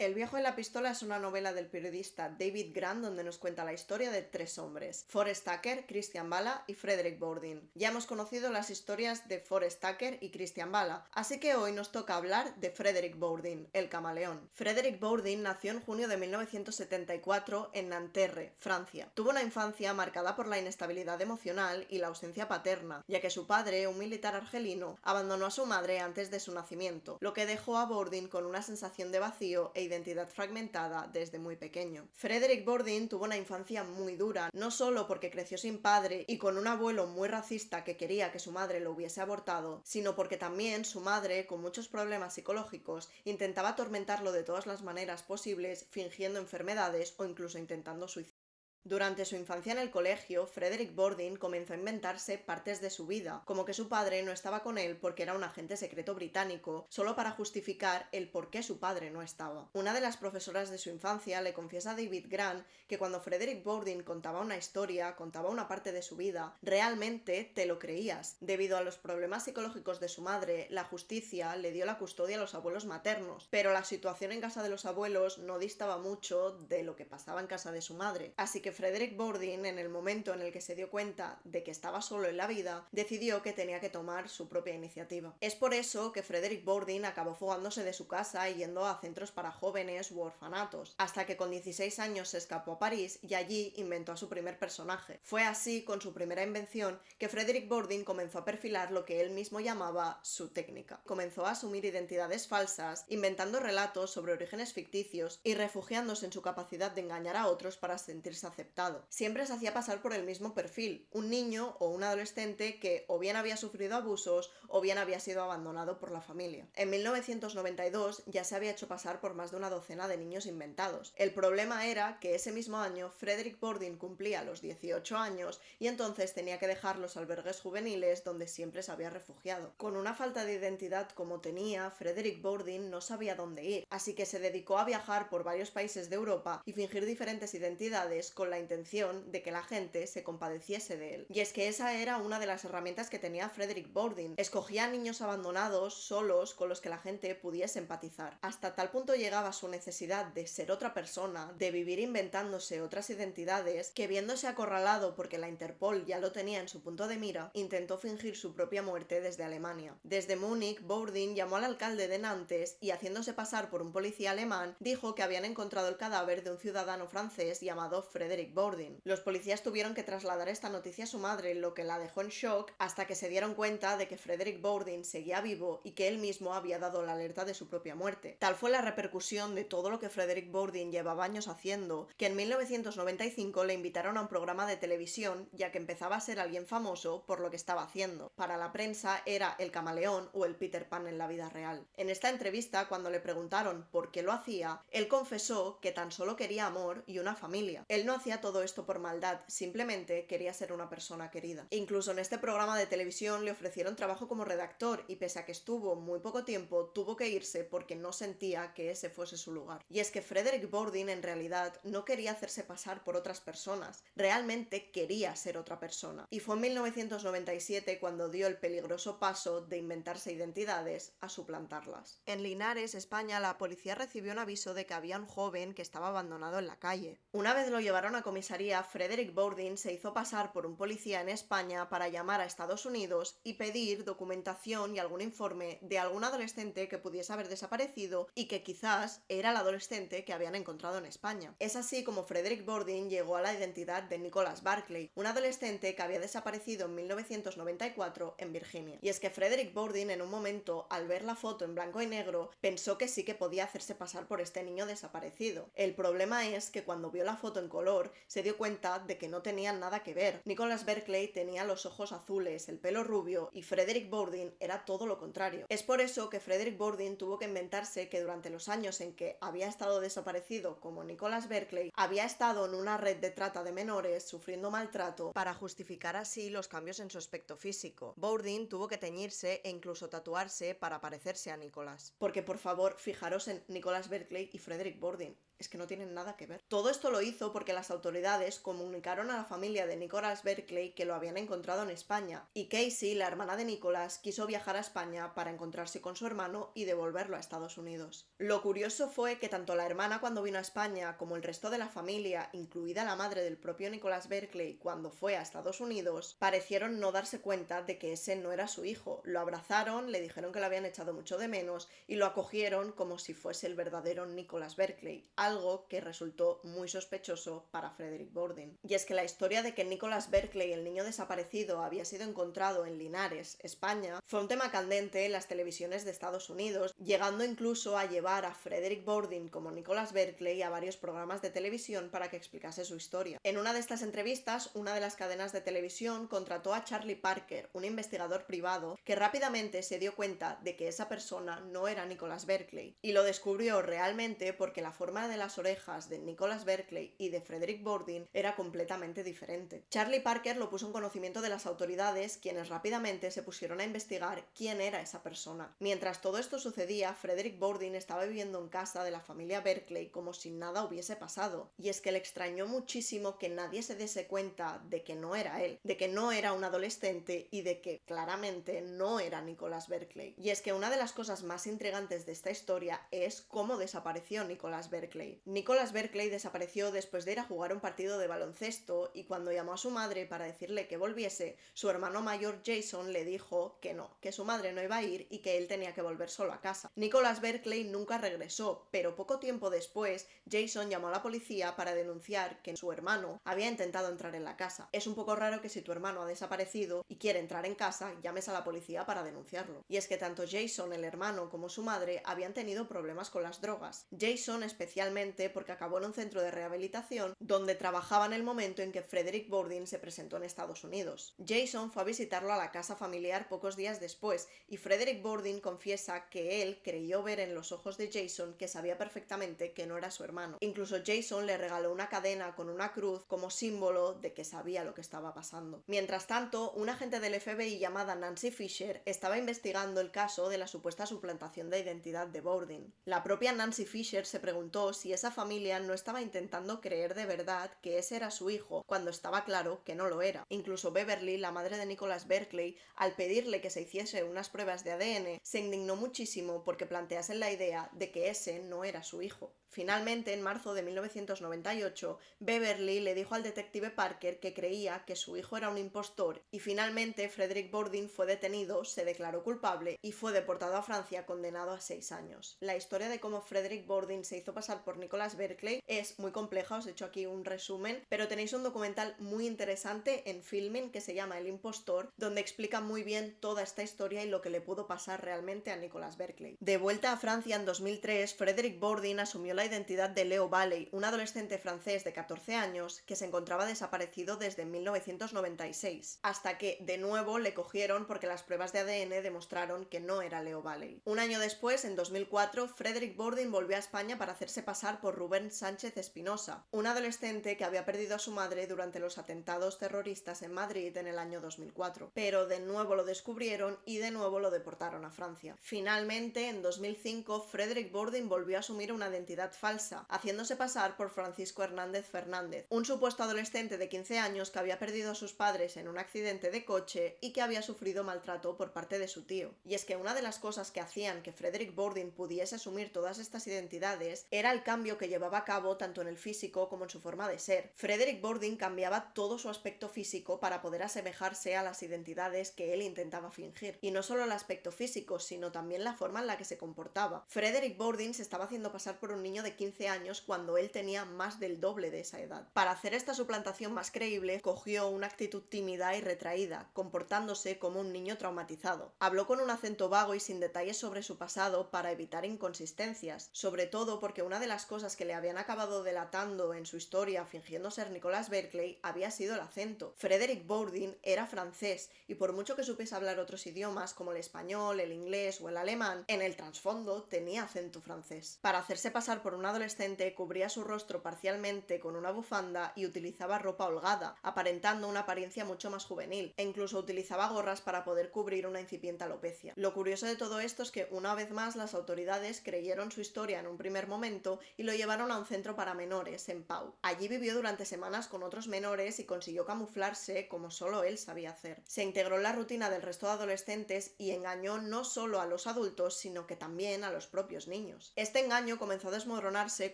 El viejo y la pistola es una novela del periodista David Grant donde nos cuenta la historia de tres hombres, Forrest Tucker, Christian Bala y Frederick Bourdin. Ya hemos conocido las historias de Forrest Tucker y Christian Bala, así que hoy nos toca hablar de Frederick Bourdin, el camaleón. Frederick Bourdin nació en junio de 1974 en Nanterre, Francia. Tuvo una infancia marcada por la inestabilidad emocional y la ausencia paterna, ya que su padre, un militar argelino, abandonó a su madre antes de su nacimiento, lo que dejó a Bourdin con una sensación de vacío e identidad fragmentada desde muy pequeño. Frederick Bourdin tuvo una infancia muy dura, no solo porque creció sin padre y con un abuelo muy racista que quería que su madre lo hubiese abortado, sino porque también su madre, con muchos problemas psicológicos, intentaba atormentarlo de todas las maneras posibles, fingiendo enfermedades o incluso intentando suicidarse. Durante su infancia en el colegio, Frederick Bourdin comenzó a inventarse partes de su vida, como que su padre no estaba con él porque era un agente secreto británico, solo para justificar el por qué su padre no estaba. Una de las profesoras de su infancia le confiesa a David Grant que cuando Frederick Bourdin contaba una historia, contaba una parte de su vida, realmente te lo creías. Debido a los problemas psicológicos de su madre, la justicia le dio la custodia a los abuelos maternos, pero la situación en casa de los abuelos no distaba mucho de lo que pasaba en casa de su madre, así que Frederick Bourdin, en el momento en el que se dio cuenta de que estaba solo en la vida, decidió que tenía que tomar su propia iniciativa. Es por eso que Frederick Bourdin acabó fugándose de su casa y yendo a centros para jóvenes u orfanatos, hasta que con 16 años se escapó a París y allí inventó a su primer personaje. Fue así, con su primera invención, que Frederick Bourdin comenzó a perfilar lo que él mismo llamaba su técnica. Comenzó a asumir identidades falsas, inventando relatos sobre orígenes ficticios y refugiándose en su capacidad de engañar a otros para sentirse aceptado. Siempre se hacía pasar por el mismo perfil, un niño o un adolescente que o bien había sufrido abusos o bien había sido abandonado por la familia. En 1992 ya se había hecho pasar por más de una docena de niños inventados. El problema era que ese mismo año Frederick Bourdin cumplía los 18 años y entonces tenía que dejar los albergues juveniles donde siempre se había refugiado. Con una falta de identidad como tenía, Frederick Bourdin no sabía dónde ir, así que se dedicó a viajar por varios países de Europa y fingir diferentes identidades con la intención de que la gente se compadeciese de él. Y es que esa era una de las herramientas que tenía Frederick Bourdin. Escogía a niños abandonados, solos, con los que la gente pudiese empatizar. Hasta tal punto llegaba su necesidad de ser otra persona, de vivir inventándose otras identidades, que viéndose acorralado porque la Interpol ya lo tenía en su punto de mira, intentó fingir su propia muerte desde Alemania. Desde Múnich, Bourdin llamó al alcalde de Nantes y, haciéndose pasar por un policía alemán, dijo que habían encontrado el cadáver de un ciudadano francés llamado Frederick Bourdin. Los policías tuvieron que trasladar esta noticia a su madre, lo que la dejó en shock hasta que se dieron cuenta de que Frederick Bourdin seguía vivo y que él mismo había dado la alerta de su propia muerte. Tal fue la repercusión de todo lo que Frederick Bourdin llevaba años haciendo, que en 1995 le invitaron a un programa de televisión, ya que empezaba a ser alguien famoso por lo que estaba haciendo. Para la prensa era el camaleón o el Peter Pan en la vida real. En esta entrevista, cuando le preguntaron por qué lo hacía, él confesó que tan solo quería amor y una familia. Él no hacía todo esto por maldad, simplemente quería ser una persona querida. Incluso en este programa de televisión le ofrecieron trabajo como redactor y pese a que estuvo muy poco tiempo, tuvo que irse porque no sentía que ese fuese su lugar. Y es que Frederick Bourdin en realidad no quería hacerse pasar por otras personas, realmente quería ser otra persona. Y fue en 1997 cuando dio el peligroso paso de inventarse identidades a suplantarlas. En Linares, España, la policía recibió un aviso de que había un joven que estaba abandonado en la calle. Una vez lo llevaron a comisaría, Frederick Bourdin se hizo pasar por un policía en España para llamar a Estados Unidos y pedir documentación y algún informe de algún adolescente que pudiese haber desaparecido y que quizás era el adolescente que habían encontrado en España. Es así como Frederick Bourdin llegó a la identidad de Nicholas Barclay, un adolescente que había desaparecido en 1994 en Virginia. Y es que Frederick Bourdin en un momento, al ver la foto en blanco y negro, pensó que sí que podía hacerse pasar por este niño desaparecido. El problema es que cuando vio la foto en color, se dio cuenta de que no tenían nada que ver. Nicholas Barclay tenía los ojos azules, el pelo rubio y Frederick Bourdin era todo lo contrario. Es por eso que Frederick Bourdin tuvo que inventarse que durante los años en que había estado desaparecido como Nicholas Barclay, había estado en una red de trata de menores sufriendo maltrato para justificar así los cambios en su aspecto físico. Bourdin tuvo que teñirse e incluso tatuarse para parecerse a Nicholas. Porque por favor, fijaros en Nicholas Barclay y Frederick Bourdin. Es que no tienen nada que ver. Todo esto lo hizo porque las las autoridades comunicaron a la familia de Nicholas Berkeley que lo habían encontrado en España, y Casey, la hermana de Nicholas, quiso viajar a España para encontrarse con su hermano y devolverlo a Estados Unidos. Lo curioso fue que tanto la hermana cuando vino a España como el resto de la familia, incluida la madre del propio Nicholas Berkeley cuando fue a Estados Unidos, parecieron no darse cuenta de que ese no era su hijo. Lo abrazaron, le dijeron que lo habían echado mucho de menos y lo acogieron como si fuese el verdadero Nicholas Berkeley, algo que resultó muy sospechoso para Frederick Borden. Y es que la historia de que Nicholas Berkeley, el niño desaparecido, había sido encontrado en Linares, España, fue un tema candente en las televisiones de Estados Unidos, llegando incluso a llevar a Frederick Borden como Nicholas Berkeley a varios programas de televisión para que explicase su historia. En una de estas entrevistas, una de las cadenas de televisión contrató a Charlie Parker, un investigador privado, que rápidamente se dio cuenta de que esa persona no era Nicholas Berkeley, y lo descubrió realmente porque la forma de las orejas de Nicholas Berkeley y de Frederick Borden era completamente diferente. Charlie Parker lo puso en conocimiento de las autoridades, quienes rápidamente se pusieron a investigar quién era esa persona. Mientras todo esto sucedía, Frederick Borden estaba viviendo en casa de la familia Berkeley como si nada hubiese pasado, y es que le extrañó muchísimo que nadie se diese cuenta de que no era él, de que no era un adolescente y de que claramente no era Nicholas Berkeley. Y es que una de las cosas más intrigantes de esta historia es cómo desapareció Nicholas Berkeley. Nicholas Berkeley desapareció después de ir a jugar un partido de baloncesto, y cuando llamó a su madre para decirle que volviese, su hermano mayor Jason le dijo que no, que su madre no iba a ir y que él tenía que volver solo a casa. Nicholas Berkeley nunca regresó, pero poco tiempo después Jason llamó a la policía para denunciar que su hermano había intentado entrar en la casa. Es un poco raro que si tu hermano ha desaparecido y quiere entrar en casa, llames a la policía para denunciarlo. Y es que tanto Jason, el hermano, como su madre habían tenido problemas con las drogas. Jason especialmente porque acabó en un centro de rehabilitación donde trabajaba en el momento en que Frederick Borden se presentó en Estados Unidos. Jason fue a visitarlo a la casa familiar pocos días después, y Frederick Borden confiesa que él creyó ver en los ojos de Jason que sabía perfectamente que no era su hermano. Incluso Jason le regaló una cadena con una cruz como símbolo de que sabía lo que estaba pasando. Mientras tanto, un agente del FBI llamada Nancy Fisher estaba investigando el caso de la supuesta suplantación de identidad de Borden. La propia Nancy Fisher se preguntó si esa familia no estaba intentando creer de verdad que ese era su hijo cuando estaba claro que no lo era. Incluso Beverly, la madre de Nicholas Berkeley, al pedirle que se hiciese unas pruebas de ADN, se indignó muchísimo porque planteasen la idea de que ese no era su hijo. Finalmente, en marzo de 1998, Beverly le dijo al detective Parker que creía que su hijo era un impostor, y finalmente Frederick Borden fue detenido, se declaró culpable y fue deportado a Francia condenado a 6 años. La historia de cómo Frederick Borden se hizo pasar por Nicholas Berkeley es muy compleja, os he hecho aquí un resumen, pero tenéis un documental muy interesante en Filmin que se llama El Impostor, donde explica muy bien toda esta historia y lo que le pudo pasar realmente a Nicholas Berkeley. De vuelta a Francia en 2003, Frederick Borden asumió la identidad de Leo Valley, un adolescente francés de 14 años que se encontraba desaparecido desde 1996, hasta que de nuevo le cogieron porque las pruebas de ADN demostraron que no era Leo Valley. Un año después, en 2004, Frederick Borden volvió a España para hacerse pasar por Rubén Sánchez Espinosa, un adolescente que había perdido a su madre durante los atentados terroristas en Madrid en el año 2004, pero de nuevo lo descubrieron y de nuevo lo deportaron a Francia. Finalmente, en 2005, Frederick Borden volvió a asumir una identidad falsa, haciéndose pasar por Francisco Hernández Fernández, un supuesto adolescente de 15 años que había perdido a sus padres en un accidente de coche y que había sufrido maltrato por parte de su tío. Y es que una de las cosas que hacían que Frederick Borden pudiese asumir todas estas identidades era el cambio que llevaba a cabo tanto en el físico como en su forma de ser. Frederick Borden cambiaba todo su aspecto físico para poder asemejarse a las identidades que él intentaba fingir. Y no solo el aspecto físico, sino también la forma en la que se comportaba. Frederick Borden se estaba haciendo pasar por un niño de 15 años cuando él tenía más del doble de esa edad. Para hacer esta suplantación más creíble, cogió una actitud tímida y retraída, comportándose como un niño traumatizado. Habló con un acento vago y sin detalles sobre su pasado para evitar inconsistencias, sobre todo porque una de las cosas que le habían acabado delatando en su historia fingiendo ser Nicholas Berkeley había sido el acento. Frederick Borden era francés y por mucho que supiese hablar otros idiomas como el español, el inglés o el alemán, en el trasfondo tenía acento francés. Para hacerse pasar por un adolescente, cubría su rostro parcialmente con una bufanda y utilizaba ropa holgada, aparentando una apariencia mucho más juvenil, e incluso utilizaba gorras para poder cubrir una incipiente alopecia. Lo curioso de todo esto es que una vez más las autoridades creyeron su historia en un primer momento y lo llevaron a un centro para menores, en Pau. Allí vivió durante semanas con otros menores y consiguió camuflarse como solo él sabía hacer. Se integró en la rutina del resto de adolescentes y engañó no solo a los adultos, sino que también a los propios niños. Este engaño comenzó a desmoronarse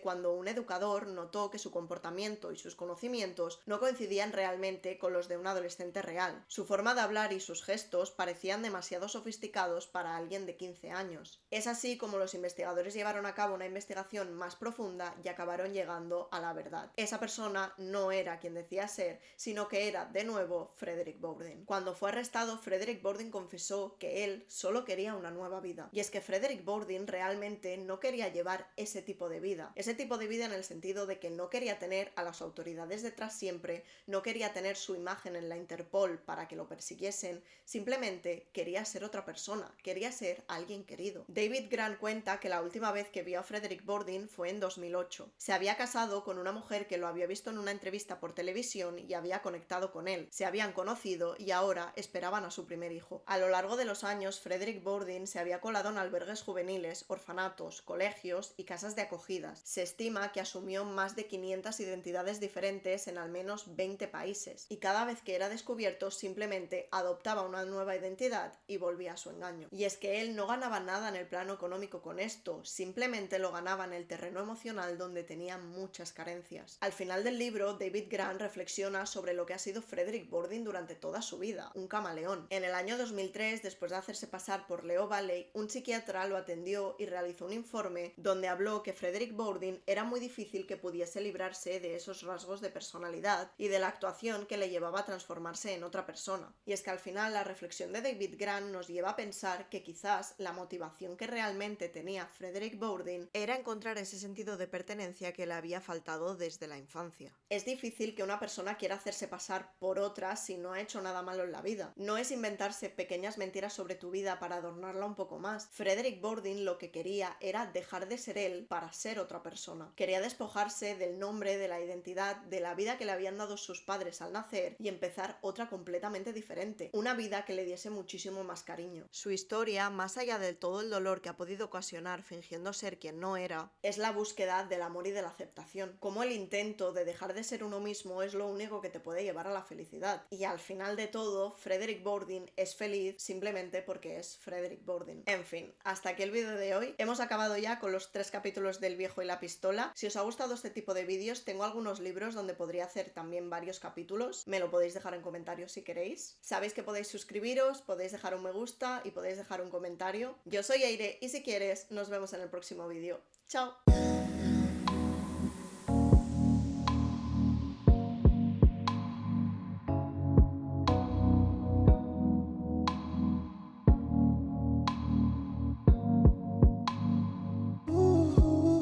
cuando un educador notó que su comportamiento y sus conocimientos no coincidían realmente con los de un adolescente real. Su forma de hablar y sus gestos parecían demasiado sofisticados para alguien de 15 años. Es así como los investigadores llevaron a cabo una investigación más profunda y acabaron llegando a la verdad. Esa persona no era quien decía ser, sino que era, de nuevo, Frederick Bowden. Cuando fue arrestado, Frederick Bowden confesó que él solo quería una nueva vida. Y es que Frederick Bowden realmente no quería llevar ese tipo de vida. Ese tipo de vida en el sentido de que no quería tener a las autoridades detrás siempre, no quería tener su imagen en la Interpol para que lo persiguiesen, simplemente quería ser otra persona, quería ser alguien querido. David Grant cuenta que la última vez que vio a Frederick Bowden fue en 2008. Se había casado con una mujer que lo había visto en una entrevista por televisión y había conectado con él. Se habían conocido y ahora esperaban a su primer hijo. A lo largo de los años, Frederick Bowden se había colado en albergues juveniles, orfanatos, colegios y casas de acogidas. Se estima que asumió más de 500 identidades diferentes en al menos 20 países. Y cada vez que era descubierto, simplemente adoptaba una nueva identidad y volvía a su engaño. Y es que él no ganaba nada en el plano económico con esto, simplemente lo ganaba en el terreno emocional donde tenía muchas carencias. Al final del libro, David Grant reflexiona sobre lo que ha sido Frederick Bowden durante toda su vida, un camaleón. En el año 2003, después de hacerse pasar por Leo Valley, un psiquiatra lo atendió y realizó un informe donde habló que Frederick Bowden era muy difícil que pudiese librarse de esos rasgos de personalidad y de la actuación que le llevaba a transformarse en otra persona. Y es que al final la reflexión de David Grant nos lleva a pensar que quizás la motivación que realmente tenía Frederick Bowden era encontrar ese sentido de pertenencia que le había faltado desde la infancia. Es difícil que una persona quiera hacerse pasar por otra si no ha hecho nada malo en la vida. No es inventarse pequeñas mentiras sobre tu vida para adornarla un poco más. Frederick Bowden lo que quería era dejar de ser él para ser otra persona. Quería despojarse del nombre, de la identidad, de la vida que le habían dado sus padres al nacer y empezar otra completamente diferente. Una vida que le diese muchísimo más cariño. Su historia, más allá de todo el dolor que ha podido ocasionar fingiendo ser quien no era, es la búsqueda del amor y de la aceptación. Como el intento de dejar de ser uno mismo es lo único que te puede llevar a la felicidad. Y al final de todo, Frederick Bowden es feliz simplemente porque es Frederick Bowden. En fin, hasta aquí el vídeo de hoy. Hemos acabado ya con los 3 capítulos del Viejo y la Pistola. Si os ha gustado este tipo de vídeos, tengo algunos libros donde podría hacer también varios capítulos. Me lo podéis dejar en comentarios si queréis. Sabéis que podéis suscribiros, podéis dejar un me gusta y podéis dejar un comentario. Yo soy Eire y si quieres, nos vemos en el próximo vídeo. ¡Chao!